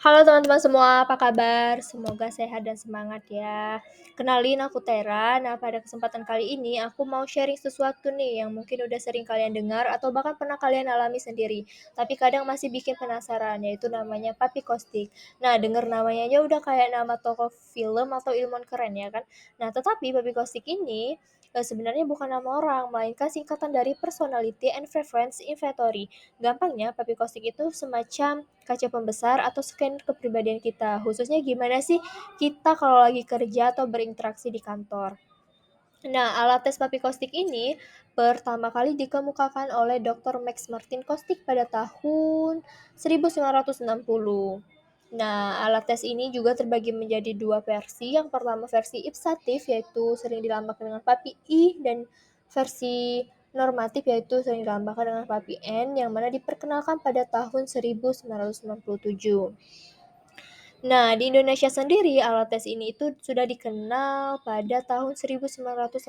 Halo teman-teman semua, apa kabar? Semoga sehat dan semangat ya. Kenalin aku Tera. Nah, pada kesempatan kali ini aku mau sharing sesuatu nih yang mungkin udah sering kalian dengar atau bahkan pernah kalian alami sendiri. Tapi kadang masih bikin penasaran, yaitu namanya Papi Kostik. Nah, denger namanya aja udah kayak nama tokoh film atau ilmuwan keren ya kan? Nah, tetapi Papi Kostik ini sebenarnya bukan nama orang, melainkan singkatan dari Personality and Preference Inventory. Gampangnya, Papi Kostik itu semacam kaca pembesar atau scan kepribadian kita. Khususnya gimana sih kita kalau lagi kerja atau berinteraksi di kantor. Nah, alat tes Papi Kostik ini pertama kali dikemukakan oleh Dr. Max Martin Kostik pada tahun 1960. Nah, alat tes ini juga terbagi menjadi dua versi. Yang pertama versi ipsatif, yaitu sering dilambangkan dengan Papi I, dan versi normatif, yaitu sering dilambangkan dengan Papi N, yang mana diperkenalkan pada tahun 1997. Nah, di Indonesia sendiri alat tes ini itu sudah dikenal pada tahun 1980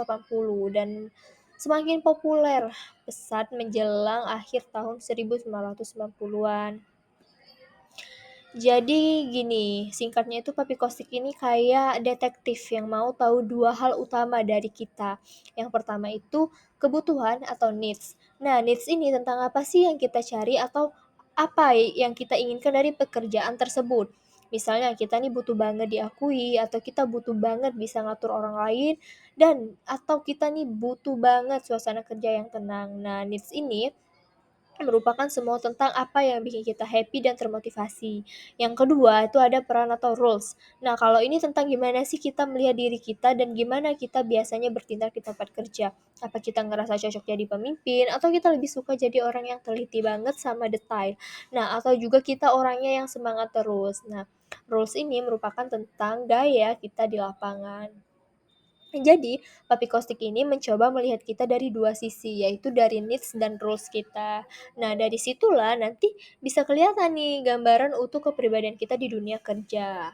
dan semakin populer pesat menjelang akhir tahun 1990-an. Jadi gini, singkatnya itu Papi Kostik ini kayak detektif yang mau tahu dua hal utama dari kita. Yang pertama itu kebutuhan atau needs. Nah, needs ini tentang apa sih yang kita cari atau apa yang kita inginkan dari pekerjaan tersebut. Misalnya kita nih butuh banget diakui atau kita butuh banget bisa ngatur orang lain dan atau kita nih butuh banget suasana kerja yang tenang. Nah, needs ini merupakan semua tentang apa yang bikin kita happy dan termotivasi. Yang kedua, itu ada peran atau roles. Nah, kalau ini tentang gimana sih kita melihat diri kita dan gimana kita biasanya bertindak di tempat kerja. Apa kita ngerasa cocok jadi pemimpin, atau kita lebih suka jadi orang yang teliti banget sama detail. Nah, atau juga kita orangnya yang semangat terus. Nah, roles ini merupakan tentang gaya kita di lapangan. Jadi, Papi Kostik ini mencoba melihat kita dari dua sisi, yaitu dari needs dan roles kita. Nah, dari situlah nanti bisa kelihatan nih gambaran utuh kepribadian kita di dunia kerja.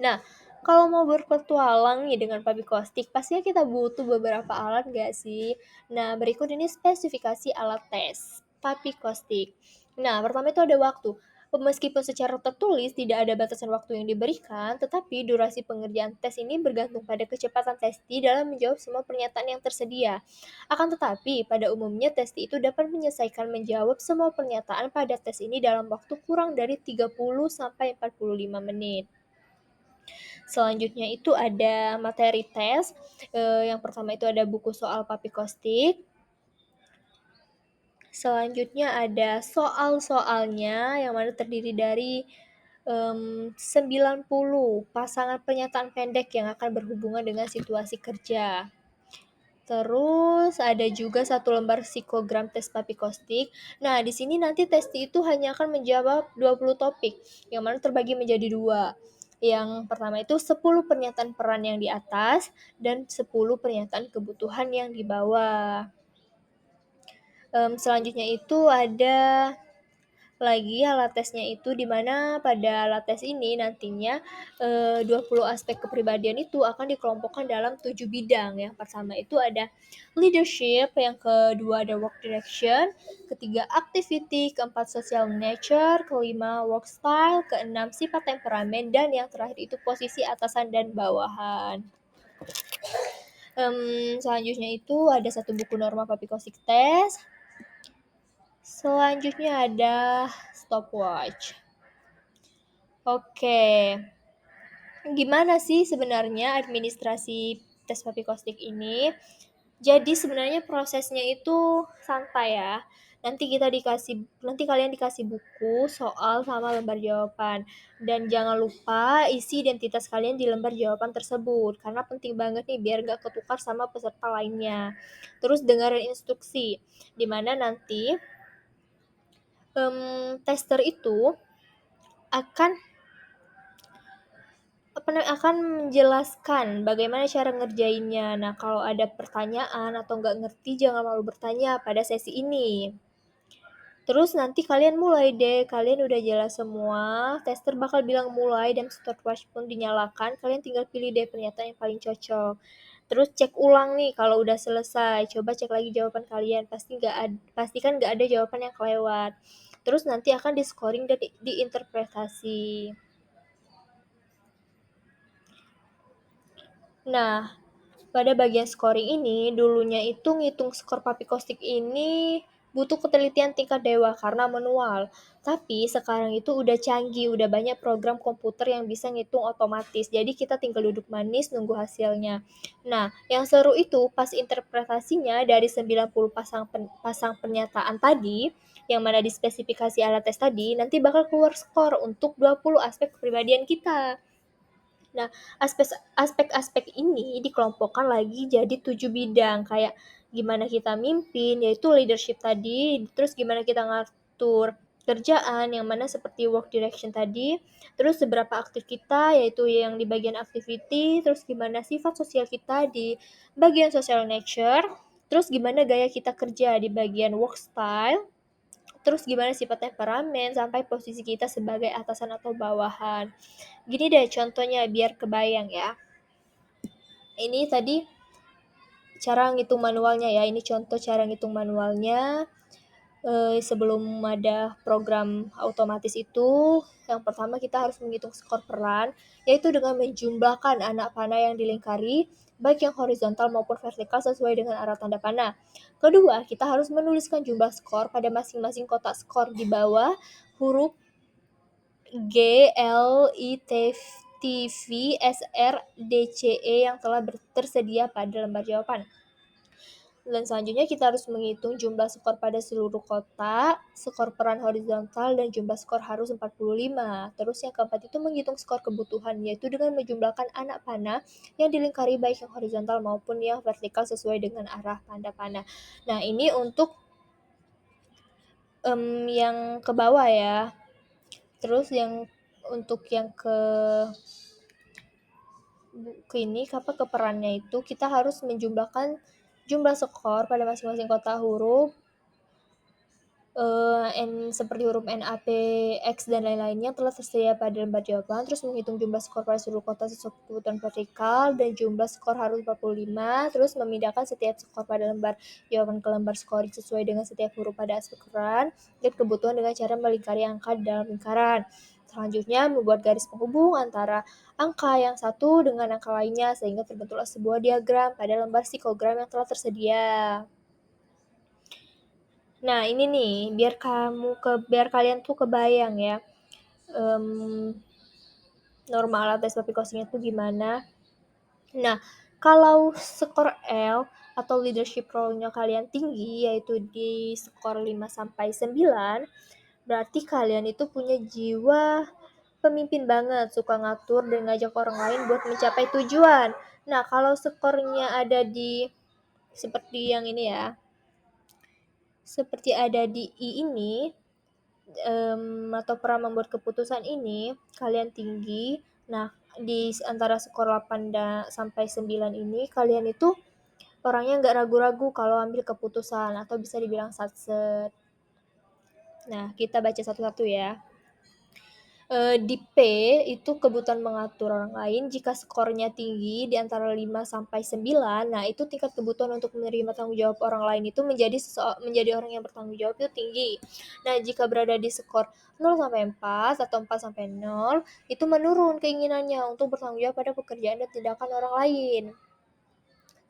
Nah, kalau mau berpetualang nih dengan Papi Kostik, pastinya kita butuh beberapa alat nggak sih? Nah, berikut ini spesifikasi alat tes Papi Kostik. Nah, pertama itu ada waktu. Meskipun secara tertulis tidak ada batasan waktu yang diberikan, tetapi durasi pengerjaan tes ini bergantung pada kecepatan testi dalam menjawab semua pernyataan yang tersedia. Akan tetapi, pada umumnya testi itu dapat menyelesaikan menjawab semua pernyataan pada tes ini dalam waktu kurang dari 30 sampai 45 menit. Selanjutnya itu ada materi tes. Yang pertama itu ada buku soal Papi Kostik. Selanjutnya ada soal-soalnya yang mana terdiri dari 90 pasangan pernyataan pendek yang akan berhubungan dengan situasi kerja. Terus ada juga satu lembar psikogram tes Papi Kostik. Nah, di sini nanti testi itu hanya akan menjawab 20 topik, yang mana terbagi menjadi dua. Yang pertama itu 10 pernyataan peran yang di atas dan 10 pernyataan kebutuhan yang di bawah. Selanjutnya itu ada lagi alat tesnya itu di mana pada alat tes ini nantinya 20 aspek kepribadian itu akan dikelompokkan dalam 7 bidang. Yang pertama itu ada leadership, yang kedua ada work direction, ketiga activity, keempat social nature, kelima work style, keenam sifat temperamen, dan yang terakhir itu posisi atasan dan bawahan. Selanjutnya itu ada satu buku norma Papi Kostik Test. Selanjutnya ada stopwatch. Oke, gimana sih sebenarnya administrasi tes Papi Kostik ini? Jadi sebenarnya prosesnya itu santai ya. Nanti kalian dikasih buku, soal sama lembar jawaban. Dan jangan lupa isi identitas kalian di lembar jawaban tersebut karena penting banget nih biar gak ketukar sama peserta lainnya. Terus dengerin instruksi dimana nanti tester itu akan akan menjelaskan bagaimana cara ngerjainnya. Nah, kalau ada pertanyaan atau nggak ngerti, jangan malu bertanya pada sesi ini. Terus nanti kalian mulai deh, kalian udah jelas semua, tester bakal bilang mulai dan stopwatch pun dinyalakan, kalian tinggal pilih deh pernyataan yang paling cocok. Terus cek ulang nih kalau udah selesai, coba cek lagi jawaban kalian, pastikan nggak ada jawaban yang kelewat. Terus nanti akan di-scoring dan diinterpretasi. Nah, pada bagian scoring ini, dulunya itu ngitung skor Papikostik ini butuh ketelitian tingkat dewa karena manual. Tapi sekarang itu udah canggih, udah banyak program komputer yang bisa ngitung otomatis. Jadi kita tinggal duduk manis nunggu hasilnya. Nah, yang seru itu pas interpretasinya dari 90 pasang pernyataan tadi, yang mana di spesifikasi alat tes tadi, nanti bakal keluar skor untuk 20 aspek kepribadian kita. Nah, aspek-aspek ini dikelompokkan lagi jadi 7 bidang, kayak gimana kita mimpin, yaitu leadership tadi, terus gimana kita ngatur kerjaan, yang mana seperti work direction tadi, terus seberapa aktif kita, yaitu yang di bagian activity, terus gimana sifat sosial kita di bagian social nature, terus gimana gaya kita kerja di bagian work style, terus gimana sifat temperamen, sampai posisi kita sebagai atasan atau bawahan. Gini deh contohnya biar kebayang ya. Ini tadi cara ngitung manualnya ya. Ini contoh cara ngitung manualnya. Sebelum ada program otomatis itu, yang pertama kita harus menghitung skor peran, yaitu dengan menjumlahkan anak panah yang dilingkari, baik yang horizontal maupun vertikal sesuai dengan arah tanda panah. Kedua, kita harus menuliskan jumlah skor pada masing-masing kotak skor di bawah huruf G, L, I, T, V, S, R, D, C, E yang telah tersedia pada lembar jawaban. Dan selanjutnya kita harus menghitung jumlah skor pada seluruh kotak, skor peran horizontal, dan jumlah skor harus 45. Terus yang keempat itu menghitung skor kebutuhan, yaitu dengan menjumlahkan anak panah yang dilingkari baik yang horizontal maupun yang vertikal sesuai dengan arah tanda panah. Nah, ini untuk yang ke bawah ya. Terus yang untuk yang ini ke perannya itu kita harus menjumlahkan jumlah skor pada masing-masing kotak huruf, seperti huruf N, A, P, X, dan lain-lainnya telah tersedia pada lembar jawaban, terus menghitung jumlah skor pada seluruh kotak sesuai kebutuhan vertikal, dan jumlah skor harus 45, terus memindahkan setiap skor pada lembar jawaban ke lembar scoring sesuai dengan setiap huruf pada aspek peran, dan kebutuhan dengan cara melingkari angka dalam lingkaran. Selanjutnya, membuat garis penghubung antara angka yang satu dengan angka lainnya sehingga terbentuklah sebuah diagram pada lembar psikogram yang telah tersedia. Nah, ini nih, biar kalian tuh kebayang ya, normal tes Papikosnya itu gimana. Nah, kalau skor L atau leadership role-nya kalian tinggi, yaitu di skor 5 sampai 9, berarti kalian itu punya jiwa pemimpin banget, suka ngatur dan ngajak orang lain buat mencapai tujuan. Nah, kalau skornya ada di seperti yang ini ya, seperti ada di I ini, atau pernah membuat keputusan ini, kalian tinggi. Nah, di antara skor 8 sampai 9 ini, kalian itu orangnya nggak ragu-ragu kalau ambil keputusan, atau bisa dibilang satset. Nah, kita baca satu-satu ya. Di P itu kebutuhan mengatur orang lain, jika skornya tinggi di antara 5 sampai 9, nah itu tingkat kebutuhan untuk menerima tanggung jawab orang lain itu menjadi orang yang bertanggung jawab itu tinggi. Nah, jika berada di skor 0 sampai 4 atau 4 sampai 0, itu menurun keinginannya untuk bertanggung jawab pada pekerjaan dan tindakan orang lain.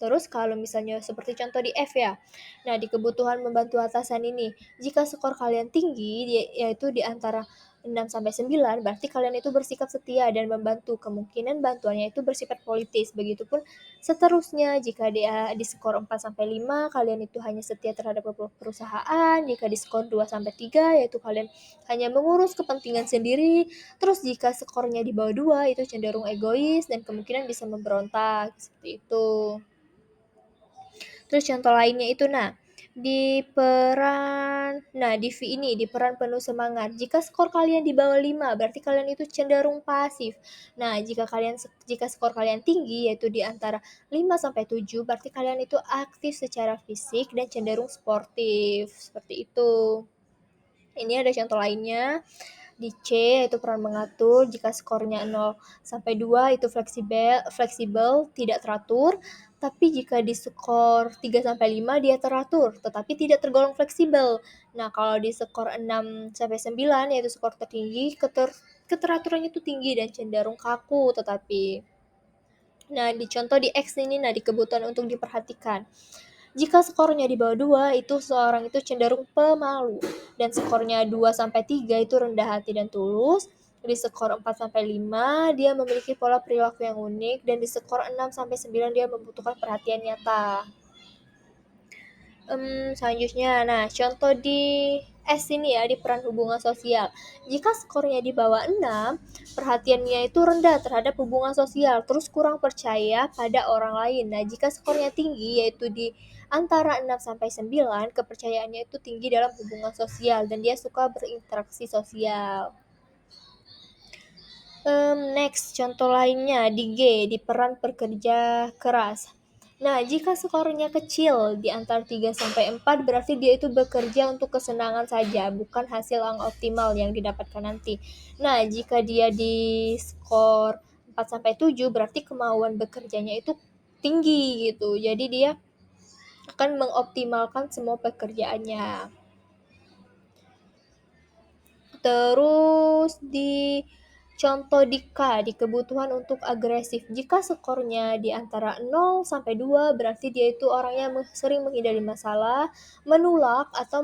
Terus kalau misalnya seperti contoh di F ya. Nah, di kebutuhan membantu atasan ini, jika skor kalian tinggi, yaitu di antara 6 sampai 9, berarti kalian itu bersikap setia dan membantu. Kemungkinan bantuannya itu bersifat politis. Begitupun seterusnya, jika dia di skor 4 sampai 5, kalian itu hanya setia terhadap perusahaan. Jika di skor 2 sampai 3, yaitu kalian hanya mengurus kepentingan sendiri. Terus jika skornya di bawah 2, itu cenderung egois dan kemungkinan bisa memberontak. Seperti itu. Terus contoh lainnya itu, di V ini, di peran penuh semangat. Jika skor kalian di bawah 5, berarti kalian itu cenderung pasif. Nah, jika skor kalian tinggi, yaitu di antara 5 sampai 7, berarti kalian itu aktif secara fisik dan cenderung sportif. Seperti itu. Ini ada contoh lainnya. Di C itu peran mengatur, jika skornya 0 sampai 2 itu fleksibel, tidak teratur. Tapi jika di skor 3-5 dia teratur, tetapi tidak tergolong fleksibel. Nah, kalau di skor 6-9 yaitu skor tertinggi, keteraturannya itu tinggi dan cenderung kaku, tetapi nah di contoh di X ini, nah di kebutuhan untuk diperhatikan. Jika skornya di bawah 2, itu seorang itu cenderung pemalu. Dan skornya 2-3 itu rendah hati dan tulus. Di skor 4-5 dia memiliki pola perilaku yang unik. Dan di skor 6-9 dia membutuhkan perhatian nyata. Selanjutnya, nah contoh di S ini ya, di peran hubungan sosial. Jika skornya di bawah 6, perhatiannya itu rendah terhadap hubungan sosial, terus kurang percaya pada orang lain. Nah, jika skornya tinggi, yaitu di antara 6-9, kepercayaannya itu tinggi dalam hubungan sosial, dan dia suka berinteraksi sosial. Next, contoh lainnya di G, di peran pekerja keras. Nah, jika skornya kecil di antara 3-4, berarti dia itu bekerja untuk kesenangan saja, bukan hasil yang optimal yang didapatkan nanti. Nah, jika dia di skor 4-7, berarti kemauan bekerjanya itu tinggi gitu. Jadi dia akan mengoptimalkan semua pekerjaannya. Terus di contoh di K, di kebutuhan untuk agresif. Jika skornya di antara 0-2, berarti dia itu orangnya sering menghindari masalah, menolak, atau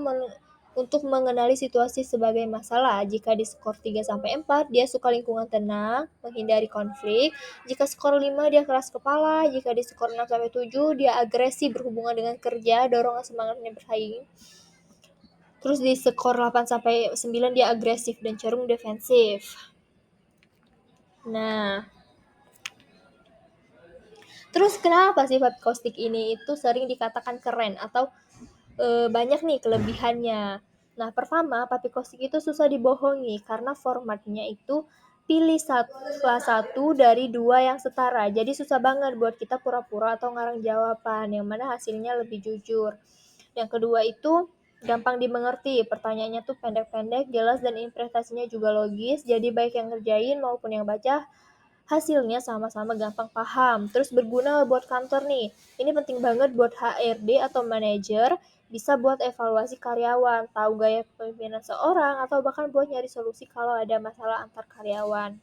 untuk mengenali situasi sebagai masalah. Jika di skor 3-4, dia suka lingkungan tenang, menghindari konflik. Jika skor 5, dia keras kepala. Jika di skor 6-7, dia agresif berhubungan dengan kerja, dorongan semangatnya bersaing. Terus di skor 8-9 dia agresif dan cenderung defensif. Nah, terus kenapa sih Vape Caustic ini itu sering dikatakan keren atau banyak nih kelebihannya? Nah, pertama, Vape Caustic itu susah dibohongi karena formatnya itu pilih salah satu dari dua yang setara. Jadi susah banget buat kita pura-pura atau ngarang jawaban, yang mana hasilnya lebih jujur. Yang kedua itu gampang dimengerti, pertanyaannya tuh pendek-pendek, jelas, dan interpretasinya juga logis, jadi baik yang ngerjain maupun yang baca hasilnya sama-sama gampang paham. Terus berguna buat kantor nih, ini penting banget buat HRD atau manajer, bisa buat evaluasi karyawan, tahu gaya kepemimpinan seorang, atau bahkan buat nyari solusi kalau ada masalah antar karyawan.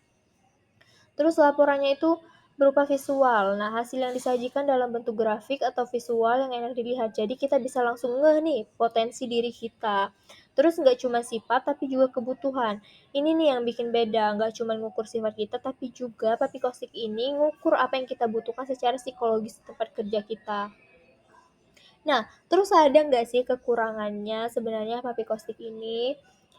Terus laporannya itu berupa visual. Nah, hasil yang disajikan dalam bentuk grafik atau visual yang enak dilihat. Jadi kita bisa langsung ngeh nih potensi diri kita. Terus nggak cuma sifat tapi juga kebutuhan. Ini nih yang bikin beda. Nggak cuma ngukur sifat kita tapi juga Papi Kostik ini ngukur apa yang kita butuhkan secara psikologis di tempat kerja kita. Nah, terus ada nggak sih kekurangannya sebenarnya Papi Kostik ini?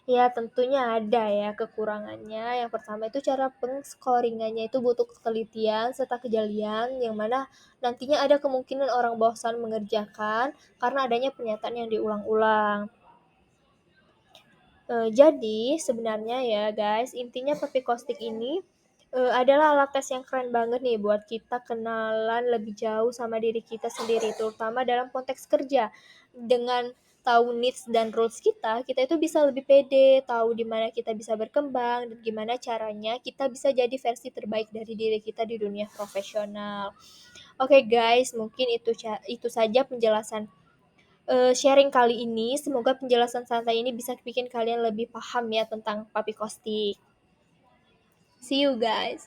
Ya, tentunya ada ya kekurangannya. Yang pertama itu cara pengskoringannya itu butuh ketelitian serta kejelian, yang mana nantinya ada kemungkinan orang bosan mengerjakan karena adanya pernyataan yang diulang-ulang. Jadi sebenarnya ya guys, intinya Papi Kostik ini adalah alat tes yang keren banget nih buat kita kenalan lebih jauh sama diri kita sendiri, terutama dalam konteks kerja. Dengan tahu needs dan rules kita, kita itu bisa lebih pede, tahu di mana kita bisa berkembang, dan gimana caranya kita bisa jadi versi terbaik dari diri kita di dunia profesional. Oke guys, mungkin itu saja penjelasan sharing kali ini. Semoga penjelasan santai ini bisa bikin kalian lebih paham ya tentang Papi Kostik. See you guys.